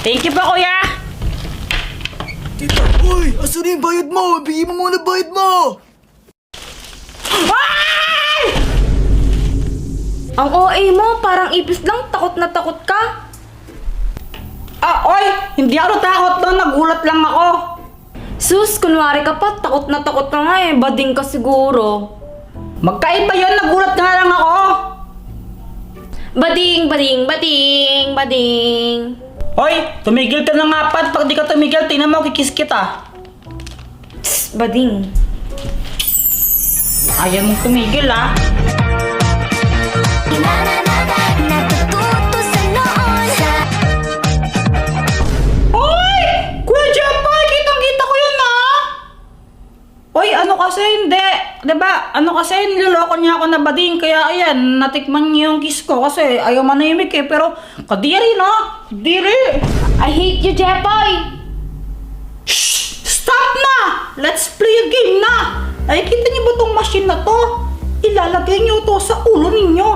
Thank you po, kuya. Tita, uy! Asan yung bayad mo? Bigyan mo muna bayad mo! Ay! Ang OA mo, parang ipis lang, takot na takot ka. Oy! Hindi ako takot doon. Nagulat lang ako. Sus, kunwari ka pa, takot na takot ka nga eh, bading ka siguro. Magkaiba yun. Nagulat nga lang ako. Bading, bading, bading, bading. Hoy! Tumigil ka na nga, Pat. Pag di ka tumigil, tingnan mo, kikis kita. Tss, bading. Ayaw mong tumigil, ah. Natututo sa noon Hoy! Kuya Jepoy! Kitang-kita ko yun, ah! Hoy, ano kasi hindi. Diba? Ano kasi, niloloko niya ako na bading. Kaya ayan, natikman niya yung kiss ko. Kasi ayaw manahimik eh. Pero kadiri, no? Kadiri! I hate you, Jepoy! Shh! Stop na! Let's play a game na! Nakikita niyo ba tong machine na to? Ilalagay niyo to sa ulo ninyo.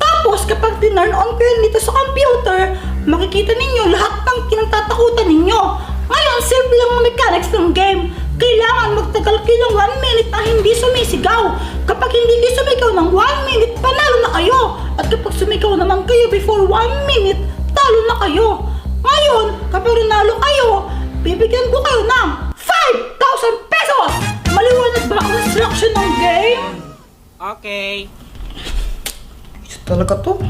Tapos kapag tinurn on ko yun dito sa computer, makikita ninyo lahat ng kinatatakutan ninyo. Ngayon, simple lang ang mechanics ng game. Kailangan magtagal kayo ng 1 minute na hindi sumisigaw. Kapag hindi kayo sumigaw ng 1 minute, panalo na kayo. At kapag sumigaw naman kayo before 1 minute, talo na kayo. Ngayon, kapag nanalo kayo, bibigyan ko kayo ng 5,000 pesos! Maliwanag ba ang instruction ng game? Okay. Talaga to?